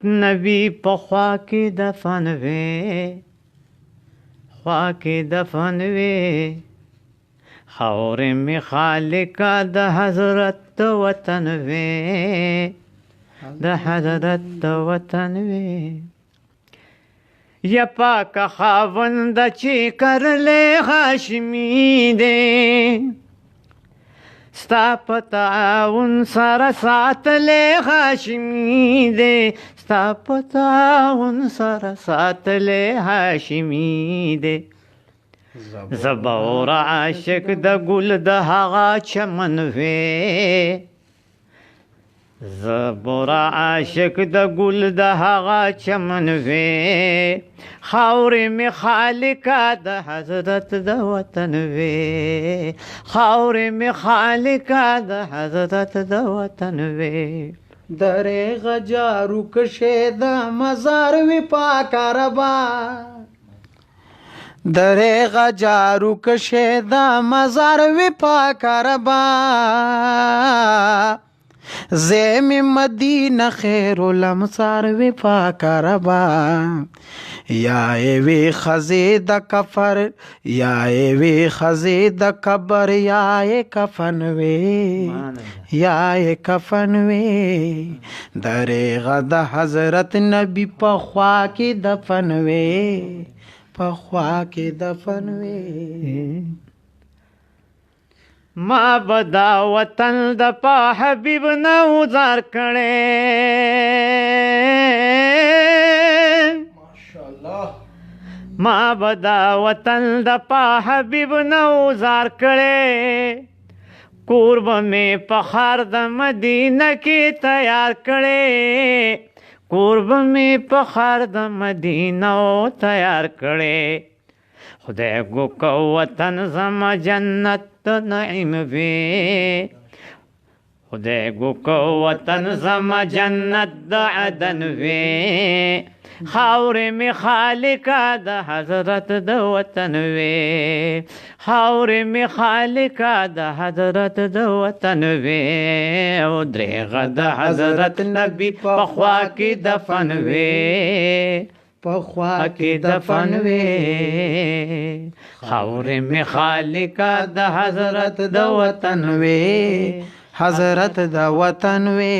نبی په خوا کې دفن وې خوا کې دفن وې خاورې مې خالقه د حضرت د وطن وې د حضرت د وطن وې یا پاک خاوند چې کرلې هاشمي دی ستا په تعاون سره ساتلې هاشمي دی ستا په تعاون سره ساتلې هاشمي دی زبور عاشق د ګل د هغه چمن وې زبور عاشق د ګل د هغه چمن وې خاورې مې خالقه د حضرت د وطن وې خاورې مې خالقه د حضرت د وطن وې دریغ جارو کشه د مزار وی پاک ربا دریغ جارو کشه د مزار وی پاک ربا زیم مدینه خیر الامصار وی پاک ربا یا وی خزی د کفر یا وی خزی د قبر یا کفن وی یا کفن وی دریغ د حضرت نبی په خوا کې دفن وی په خوا کې دفن وی ما بدا وطن د پا حبیب نوزار کړي ما بدا وطن د پا حبیب نوزار کړي قرب میں پخار د مدینه کې تیار کړي قرب میں پخار د مدینه تیار کړي خدای گو کو وطن زما جنت نعیم وی خدای گو کو وطن زما جنت د عدن وی خاورې مې خالقه د حضرت د وطن وی خاورې مې خالقه د حضرت د وطن وی او دریغه د حضرت نبی په خوا کې دفن وی په خوا کې دفن وی خاورې مې خالقه د حضرت د وطن وی حضرت د وطن وی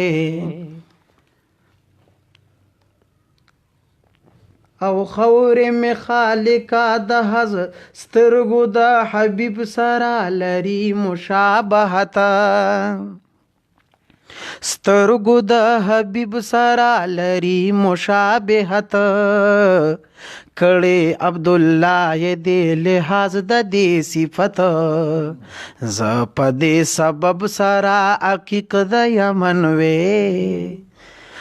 او خاورې مې خالقه د حضرت سترګو د حبیب سره لري مشابهت سترګو د حبیب سره لري مشابهت کړي عبدالله دې لحاظ د دې صفت ز په دې سبب سره عقیق د یمن وې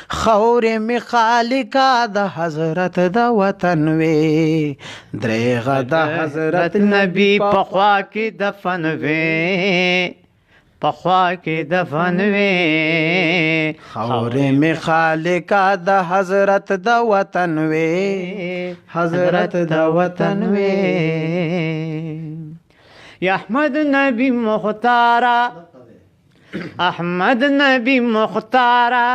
خاورې مې خالقه د حضرت د وطن وې دریغه د حضرت نبی په خوا کې دفن وې په خوا کې دفن وې خاورې مې خالقه د حضرت د وطن وې حضرت د وطن وې یا احمد نبی مختارا احمد نبی مختارا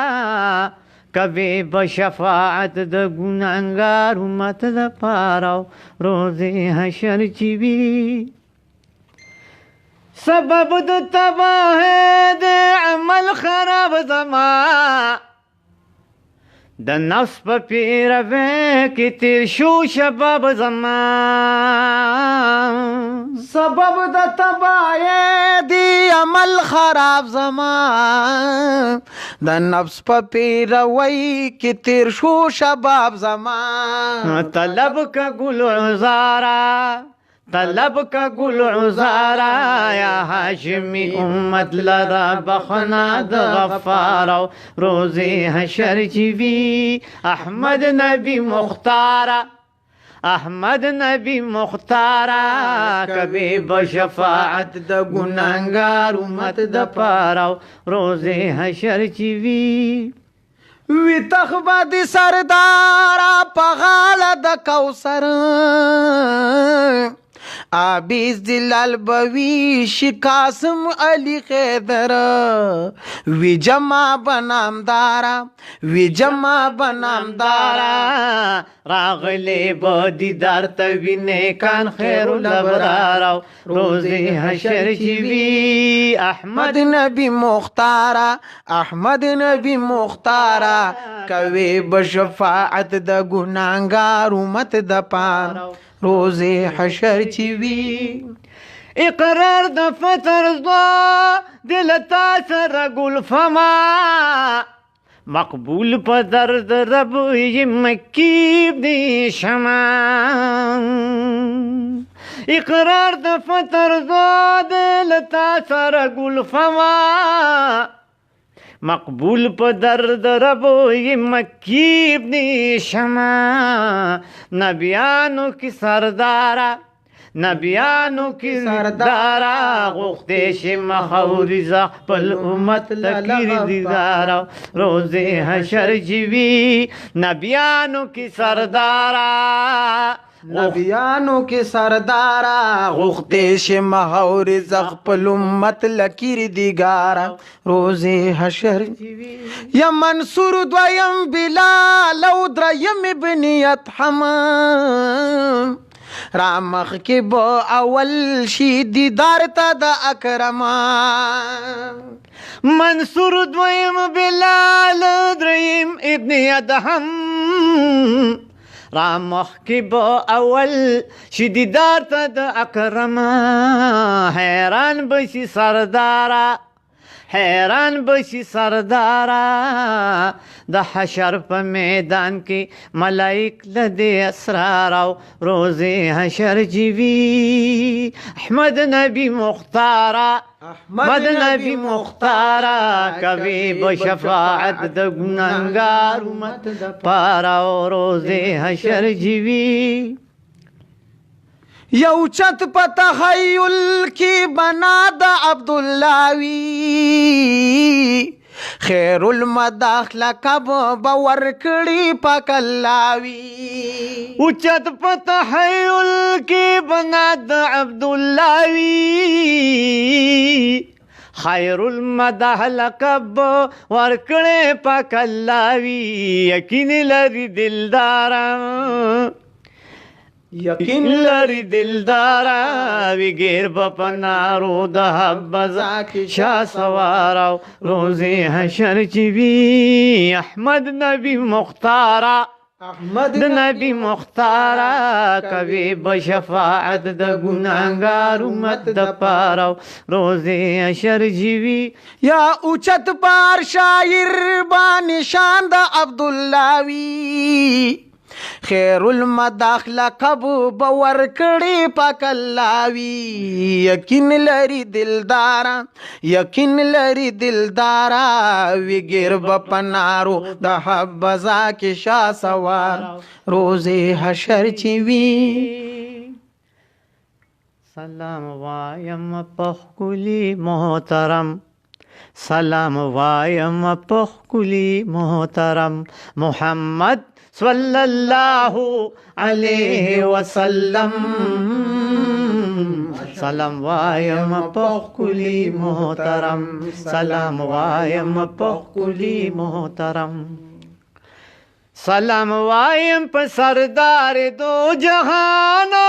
کبھی بشفاعت د گناهګار امت د پاره روز حشر چی وی سبب د تباہ د عمل خراب زما د نفس په پیروي کې تیر شو شباب زما سبب د تباہ دی عمل خراب زما د نفس په پیروي کې تیر شو شباب زما طلب کا گل عزارا طلب کا گل عزارا یا هاشمی امت لرا بخنا د غفارا روزی حشر چوی احمد نبی مختارا احمد نبی مختارا کبھی بشفاعت د گناهګار امت د پاره روزی حشر چوی وی تخبه دی سردارا پغاله د کوثر آبیز دلال بوی شکاسم علی خیدر وی جمع بنام دارا وی جمع بنام دارا راغلی با دیدار توینه کان خیر الابرار روز حشر چوی احمد نبی مختارا احمد نبی مختارا کوي بشفاعت د ګناګار امت د پان روز حشر چی وی اقرار د فتر زوا دل تا سره ګل فما مقبول په درد رب مکیب دی شما اقرار د فتر زوا دل تا سره ګل فما مقبول په درد رب مکیب دی شما نبیانو کی سردارا نبیانو کی سردارا غوخته شم خوري خپل امت لکیر دیدارا روز حشر جوی نبیانو کی سردارا نبیانو کې سردارا غوخته شم حور خپل امت لکیر دیګارا روز حشر یا منصور دویم بلال او دریم ابن ادهم رامخ کې بو اول شي دیدار ته د اکرم منصور دویم بلال دریم ابن ادهم رامخ کی با اول شدیدار تا دا اکرم حیران بشی سردارا حیران بشی سردارا دا حشر پا میدان کی ملائک لدی اسرارا روز حشر جیوی احمد نبی مختارا احمد نبی مختارا کبھی بشفاعت د گناہگار امت پارا روز حشر جیوی یو چت په تخیل کی بنا د عبدالله وی خیر المداخله کب باور کړي پاک الله وی او چت په تخیل کی بنا د عبدالله وی خیر المدح لقب ورکړې پاک الله وی یقین لري دلدارا یقین لري دلدارا وی غیر بپنارو د حبزا کی شا سوارا روز حشر چی وی احمد نبی مختارا احمد نبی مختارا کبھی بشفاعت د گناہگار امت د پارا روز حشر جیوی یا اوچت پار شاعر بانشان د عبدالله وی خیر المداخ لقب باور کړي پاک الله وی یقین لري دلدارا یقین لري دلدارا وی غیر بپنارو د حبزا کې شا سوار روز حشر چی وی سلام وایم پخکلی محترم سلام وایم پخکلی محترم محمد صلی اللہ علیہ وسلم سلام وایم پخکلی محترم سلام وایم پخکلی محترم سلام وایم په سردار دو جهانا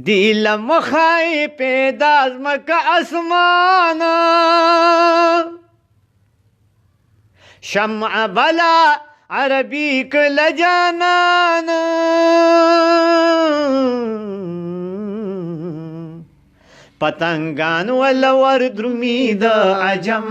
دیل مخای پیدا ازمک اسمانا شمع بلا عربی کل جانان پتنگان ولور درمی د عجم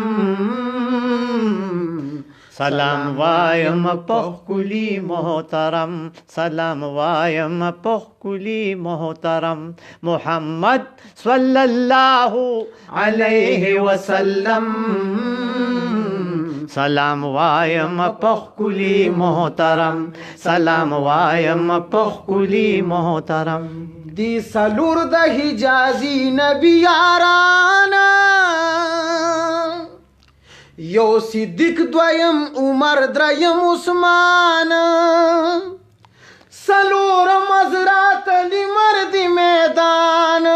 سلام وایم پخکلی محترم سلام وایم پخکلی محترم محمد صلی اللہ علیہ وسلم سلام وایم پخکلی محترم سلام وایم پخکلی محترم دی سلور د حجازی نبی یارانا یو صدیق دویم عمر دریم عثمان سلور مزرات لمرد میدان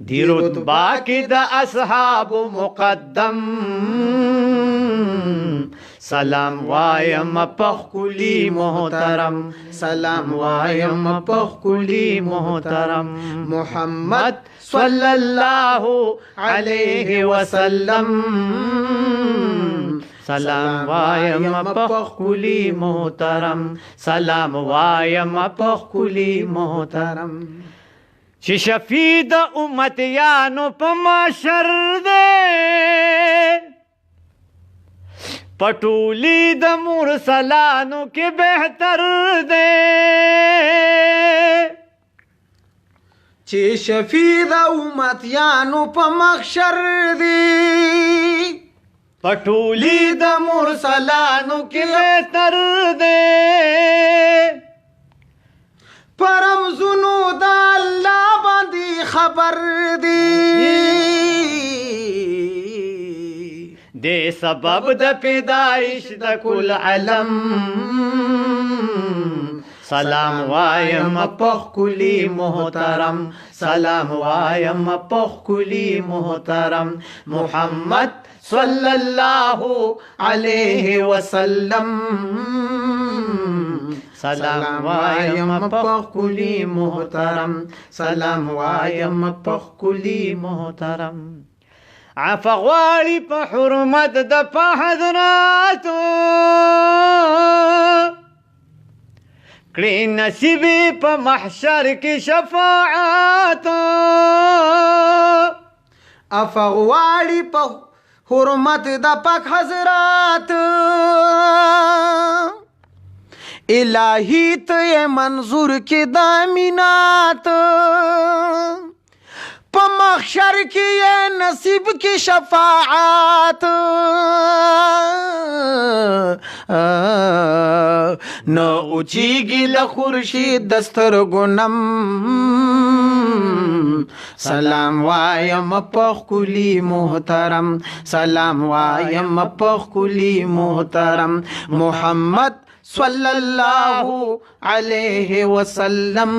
دی رتبہ کی دا اصحاب مقدم سلام وایم پخکلی محترم سلام وایم پخکلی محترم محمد صلی اللہ علیہ وسلم سلام وایم پخکلی محترم سلام وایم پخکلی محترم چې شفیع د امتیانو په محشر دی پټولی د مرسلانو کې بهتر دی چې شفیع د امتیانو په محشر دی پټولی د مرسلانو کې بهتر دی پرمزونو د الله باندې خبر دی دے سبب د پیدائش د کل علم سلام وایم پخکلی محترم سلام وایم پخکلی محترم محمد صلی اللہ علیہ وسلم سلام وایم پخکلی محترم سلام وایم پخکلی محترم عفا غواړي په حرمت د په حضراتو کړي نصیب په محشر کې شفاعت عفا غواړي په حرمت د پاک حضرات الہی ته منظور کې دامینات په محشر کې نصیب کې شفاعت نو اوچیږي له خورشید د سترګو نم سلام وایم پخکلی محترم سلام وایم پخکلی محترم محمد صلی اللہ علیہ وسلم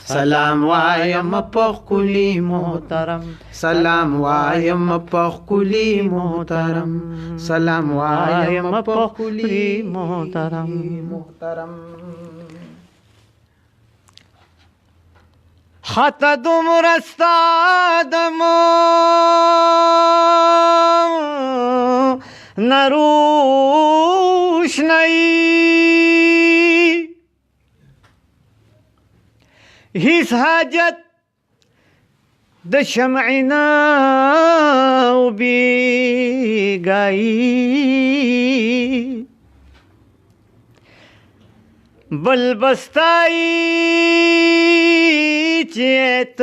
سلام وایم پخکلی محترم سلام وایم پخکلی محترم سلام وایم پخکلی محترم خط دومرستا دمو نروشنئی هیڅ حاجت د شمعنا و بیگائی بل بستائی چیت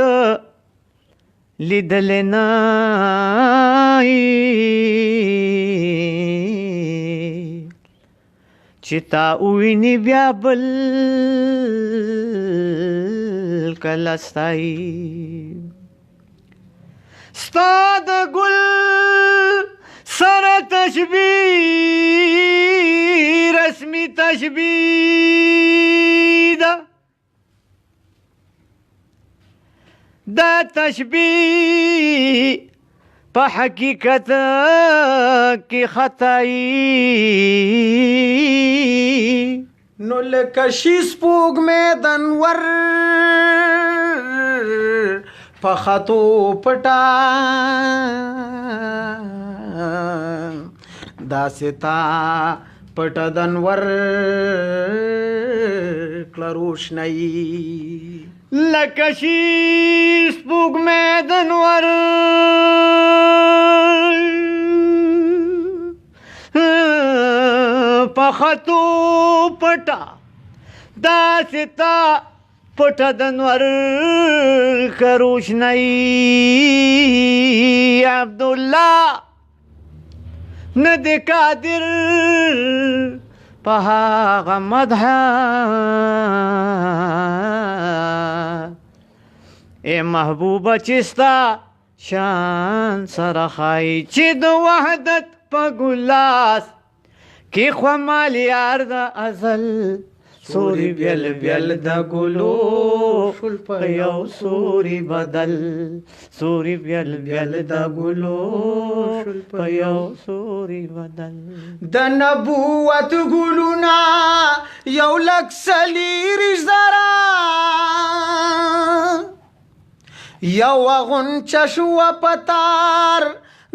لیدل نائی چتا اوینی بیا بل کلستائی ستا د گل سره تشبیه رسمی تشبیه ده دا تشبیه په حقیقت کې خطائی نو لکه شي سپوږمۍ د انور په خطو پټا داسې تا پټه د انور کړه روشنایي لکه شي سپوږمۍ د انور په خطو پټه داسې تا پټه د انور ښه روشنایي عبدالله نه د قادر په هغه مدح ای محبوبه چې ستا شان سره ښایي چې د وحدت په ګلاس کې خمال یار د ازل سوري بیل بیل د ګلو شول په یو سوري بدل سوري بیل بیل د ګلو شول په یو سوري بدل د نبوت ګلونا یو لک سلیری زرا یو غنچه شو پتار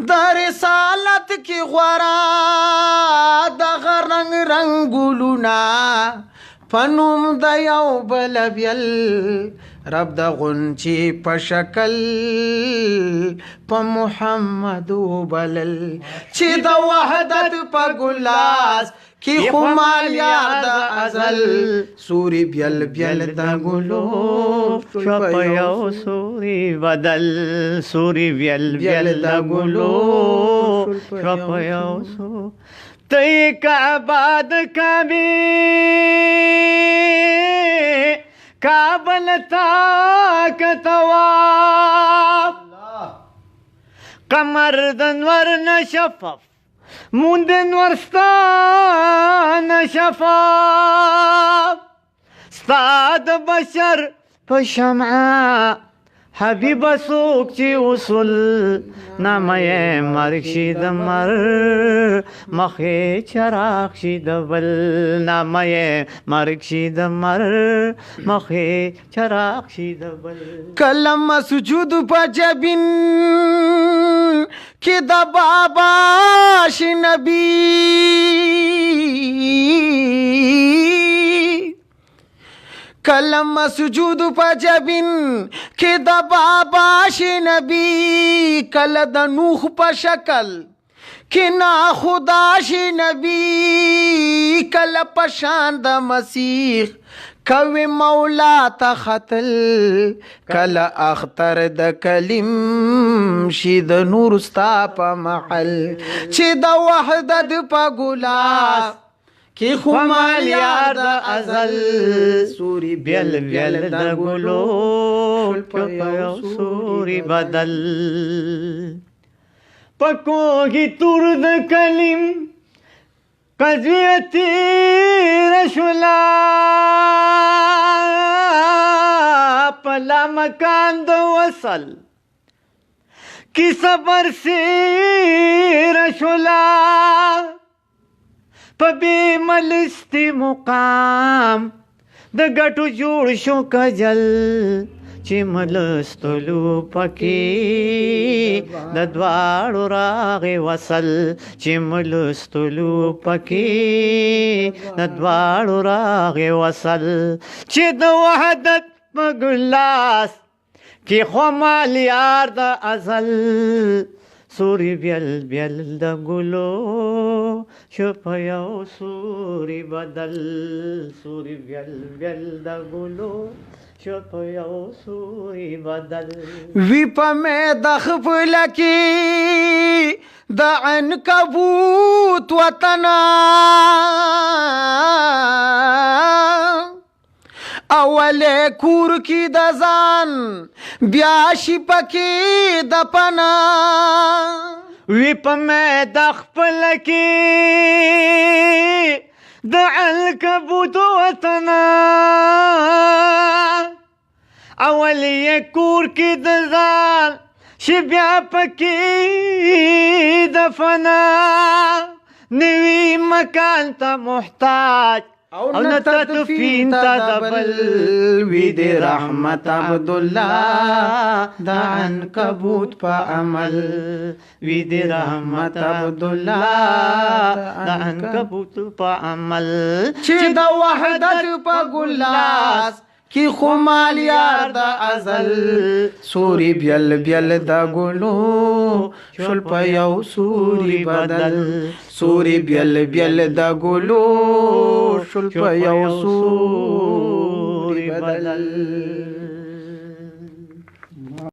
د رسالت کی غورا د رنگ رنگ ګلونا پنوم د یو بل بیل رب د غنچی په شکل په محمد بلل چې د وحدت په ګلاس کی خمال یار د ازل سوري بیل بیل د ګلو په یو سوري بدل سوري بیل بیل د ګلو په یو سوري تی کعباد کبی کابل تاکتواب قمر دنور نشفف موندن ورستان شفاف استاد بشر پشمعه حبیب سوک چی اصول نامه مرگ شی دمر مخی چراغ شی دبل نامه مرگ شی دمر مخی چراغ شی دبل کلم سجود پا جبین کی دا بابا شی نبی کلم سجود پا جبین کی دا بابا شی نبی کل دا نوح پا شکل کی نا خدا شی نبی کل پشان دا مسیح کوي مولا تا خطل کل اختر د کلم شي د نور ستا په محل چې د وحدت په ګلاس کی خمال یار د ازل سوري بیل بیل د ګلو په یو سوري بدل پکوږي تور د کلم قضیتی رشولا پلا مکان دو وصل کی صبر سی رشولا پا بی ملستی مقام د گٹو جوڑ شو کجل چی ملستلو پکی د دوارو راغ وصل چی ملستلو پکی د دوارو راغ وصل چی د وحدت مگلاس کی خمال یار د ازل سوري بیل بیل د ګلو شو په یو سوري بدل سوري بیل بیل د ګلو شو په یو سوري بدل وی په مې د خپل کې د عنکبوت وطنا اول کور کی د ځان بیا شي پکې د پنا وی په مې د خپل کې د عنکبوت وطنا اول کور کی د ځان شي بیا پکې د فنا نوی مکان ته محتاج او نتدفین تدبل وی دی رحمت عبدالله دا عنکبوت پا عمل وی دی رحمت عبدالله دا عنکبوت پا عمل چی دا وحدت پا گلاس کی خمال یار دا ازل سوری بیل بیل دا گلو شل پا یو سوری بدل سوری بیل بیل دا گلو شل پا یو سوری بدل